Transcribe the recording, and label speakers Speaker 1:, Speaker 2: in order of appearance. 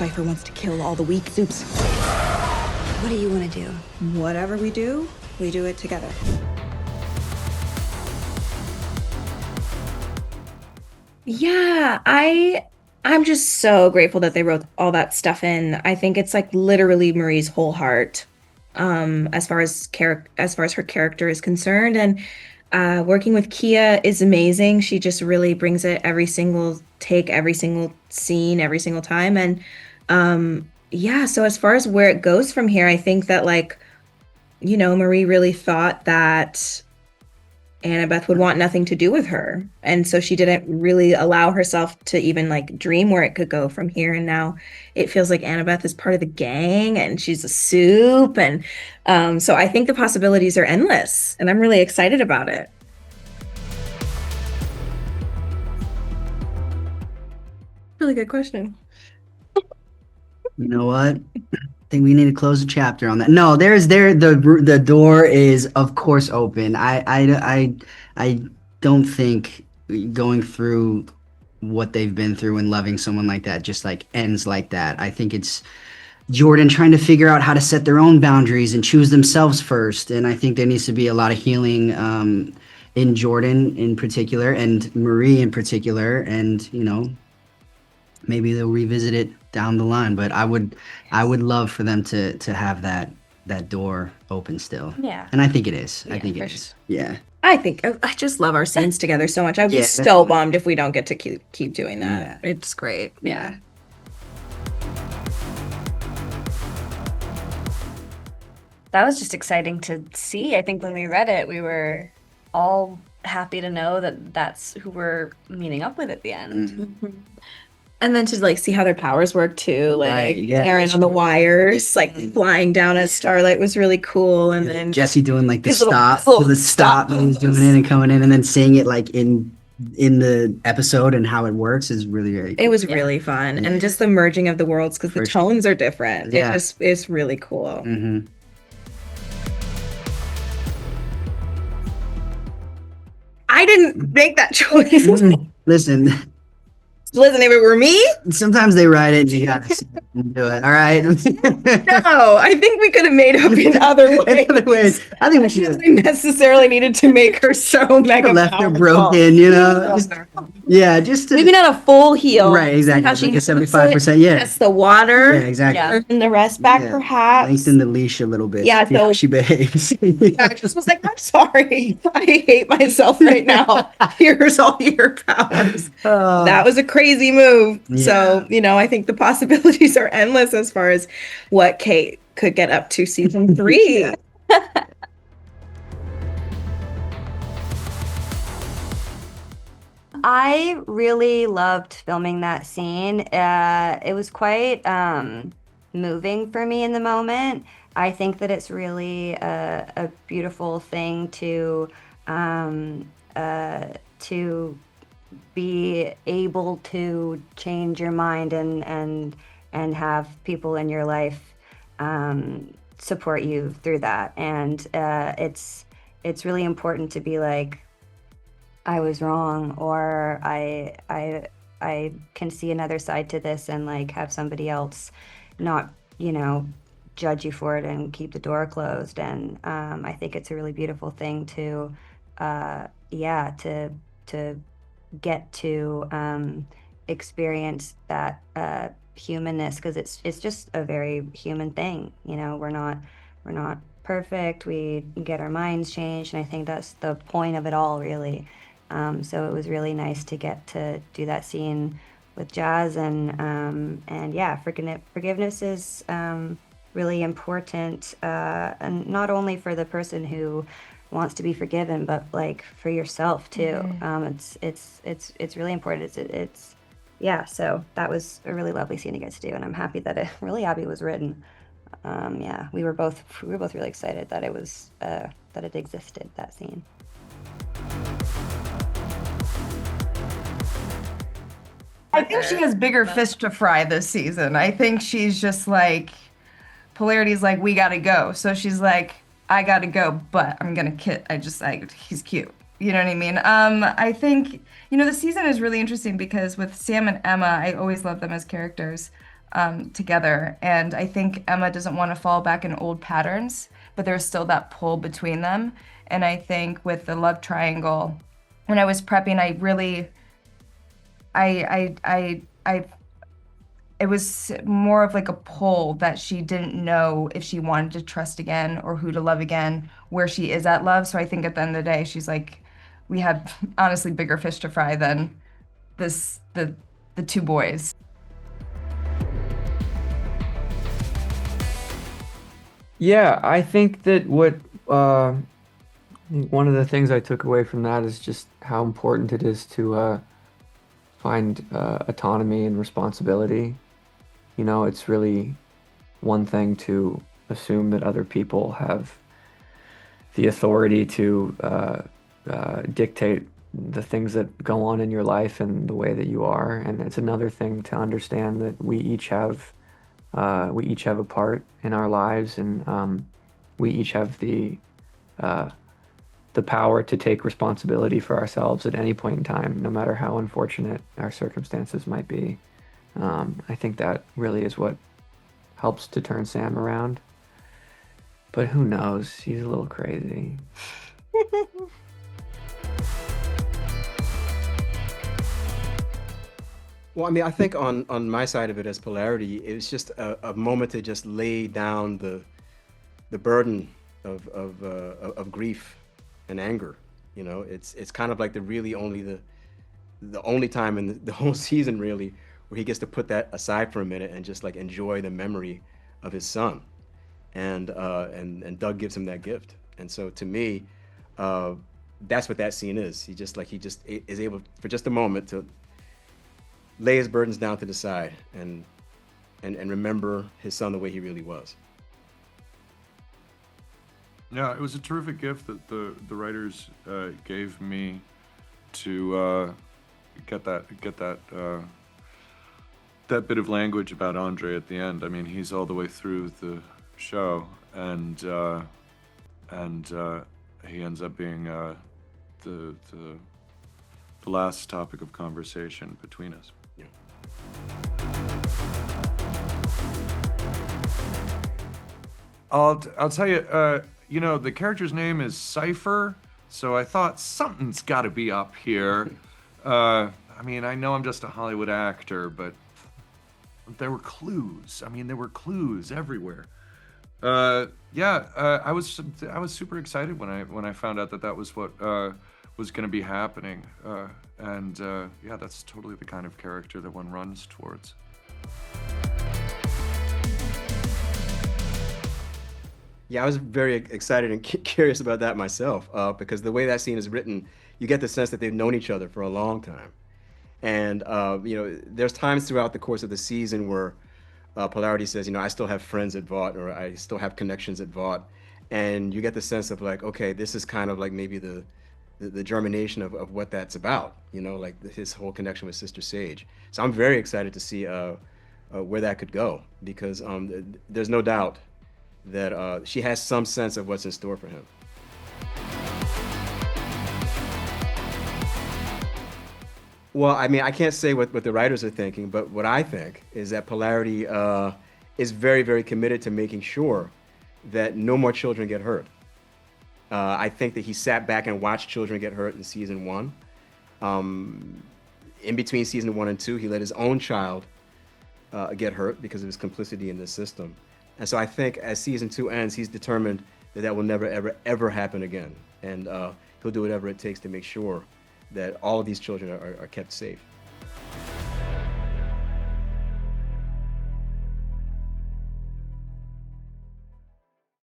Speaker 1: Cipher wants to kill all the weak soups.
Speaker 2: What do you want to do?
Speaker 1: Whatever we do it together.
Speaker 3: Yeah, I'm just so grateful that they wrote all that stuff in. I think it's like literally Marie's whole heart, as far as her character is concerned. And working with Kia is amazing. She just really brings it every single take, every single scene, every single time. And yeah, so as far as where it goes from here, I think that like, Marie really thought that Annabeth would want nothing to do with her. And so she didn't really allow herself to even like dream where it could go from here. And now it feels like Annabeth is part of the gang and she's a soup. And so I think the possibilities are endless and I'm really excited about it. Really good question.
Speaker 4: You know what? I think we need to close the chapter on that. No, the door is of course open. I don't think going through what they've been through and loving someone like that just like ends like that. I think it's Jordan trying to figure out how to set their own boundaries and choose themselves first. And I think there needs to be a lot of healing in Jordan in particular and Marie in particular. And maybe they'll revisit it down the line, but I would love for them to have that door open still.
Speaker 2: Yeah.
Speaker 4: And I think it is.
Speaker 2: Yeah,
Speaker 4: I think
Speaker 2: for
Speaker 4: it is.
Speaker 2: sure.
Speaker 4: Yeah.
Speaker 3: I just love our scenes together so much. I'd be
Speaker 4: Yeah,
Speaker 3: so
Speaker 4: definitely.
Speaker 3: bummed if we don't get to keep doing that.
Speaker 4: Yeah.
Speaker 3: It's great. Yeah.
Speaker 2: That was just exciting to see. I think when we read it, we were all happy to know that that's who we're meeting up with at the end.
Speaker 4: Mm-hmm.
Speaker 3: And then to like see how their powers work too, like
Speaker 4: Right, yeah.
Speaker 3: Aaron on the wires, like flying down as Starlight was really cool. And then
Speaker 4: Jesse doing like the
Speaker 3: his little-
Speaker 4: stop,
Speaker 3: little
Speaker 4: the stop
Speaker 3: stop
Speaker 4: when he's doing it and coming in, and then seeing it like in the episode and how it works is really very cool.
Speaker 3: it was really fun, and just the merging of the worlds because the
Speaker 4: For sure.
Speaker 3: tones are different.
Speaker 4: Yeah.
Speaker 3: It's really cool.
Speaker 4: Mm-hmm.
Speaker 3: I didn't make that choice.
Speaker 4: Listen,
Speaker 3: Listen, if it were me,
Speaker 4: sometimes they write it and you gotta sit and do it. All right.
Speaker 3: no, I think we could have made up in other ways.
Speaker 4: In other ways, I think we should have
Speaker 3: We necessarily needed to make her so mega
Speaker 4: left her
Speaker 3: powerful.
Speaker 4: broken, just to,
Speaker 3: Maybe not a full heal.
Speaker 4: right, exactly,
Speaker 3: How she
Speaker 4: like a 75%, yeah,
Speaker 3: That's the water.
Speaker 4: yeah, exactly.
Speaker 2: Yeah.
Speaker 3: And the rest back,
Speaker 4: Yeah.
Speaker 3: perhaps.
Speaker 4: Lengthen the leash a little bit.
Speaker 3: Yeah,
Speaker 4: see how
Speaker 3: so-
Speaker 4: she behaves.
Speaker 3: I just was like, I'm sorry. I hate myself right now. Here's all your powers. That was a crazy move. So, I think the possibilities are endless as far as what Cate could get up to season 3.
Speaker 2: I really loved filming that scene. It was quite moving for me in the moment. I think that it's really a beautiful thing to be able to change your mind and have people in your life support you through that. And it's really important to be like, I was wrong, or I can see another side to this, and like have somebody else not judge you for it and keep the door closed. And I think it's a really beautiful thing to to get to experience that humanness, because it's just a very human thing. We're not perfect. We get our minds changed, and I think that's the point of it all, really. So it was really nice to get to do that scene with Jazz, and yeah, forgiveness is really important, and not only for the person who wants to be forgiven, but like for yourself too. It's really important. Yeah. So that was a really lovely scene to get to do, and I'm happy that it really Abby was written. Yeah, we were both really excited that it was that it existed, that scene.
Speaker 5: I think she has bigger fish to fry this season. I think she's just like, Polarity's like, we gotta go. So she's like, I gotta go, but I'm gonna he's cute. You know what I mean? I think, the season is really interesting because with Sam and Emma, I always love them as characters. together. And I think Emma doesn't want to fall back in old patterns, but there's still that pull between them. And I think with the love triangle, when I was prepping, I really, I it was more of like a pull that she didn't know if she wanted to trust again or who to love again, where she is at love. So I think at the end of the day, she's like, we had honestly bigger fish to fry than the two boys.
Speaker 6: Yeah, I think that one of the things I took away from that is just how important it is to find autonomy and responsibility. You know, it's really one thing to assume that other people have the authority to dictate the things that go on in your life and the way that you are, and it's another thing to understand that we each have a part in our lives, and we each have the power to take responsibility for ourselves at any point in time, no matter how unfortunate our circumstances might be. I think that really is what helps to turn Sam around. But who knows? He's a little crazy.
Speaker 7: Well, I mean, I think on my side of it as Polarity, it was just a moment to just lay down the burden of grief and anger. You know, it's kind of like the only time in the whole season really where he gets to put that aside for a minute and just like enjoy the memory of his son, and Doug gives him that gift. And so to me, that's what that scene is. He just is able for just a moment to lay his burdens down to the side and remember his son the way he really was.
Speaker 8: Yeah, it was a terrific gift that the writers gave me to get that bit of language about Andre at the end. I mean, he's all the way through the show, and he ends up being the last topic of conversation between us.
Speaker 7: Yeah.
Speaker 8: I'll tell you, you know, the character's name is Cipher, so I thought something's got to be up here. I mean, I know I'm just a Hollywood actor, but there were clues. I mean, there were clues everywhere. Yeah, I was super excited when I found out that was what was going to be happening, and yeah, that's totally the kind of character that one runs towards.
Speaker 7: Yeah, I was very excited and curious about that myself, because the way that scene is written, you get the sense that they've known each other for a long time. And, you know, there's times throughout the course of the season where Polarity says, you know, I still have friends at Vought, or I still have connections at Vought. And you get the sense of like, okay, this is kind of like maybe the germination of what that's about, you know, like his whole connection with Sister Sage. So I'm very excited to see where that could go, because there's no doubt that she has some sense of what's in store for him. Well, I mean, I can't say what the writers are thinking, but what I think is that Polarity is very, very committed to making sure that no more children get hurt. I think that he sat back and watched children get hurt in season 1. In between season 1 and 2, he let his own child get hurt because of his complicity in the system. And so I think as season 2 ends, he's determined that will never, ever, ever happen again. And he'll do whatever it takes to make sure that all of these children are kept safe.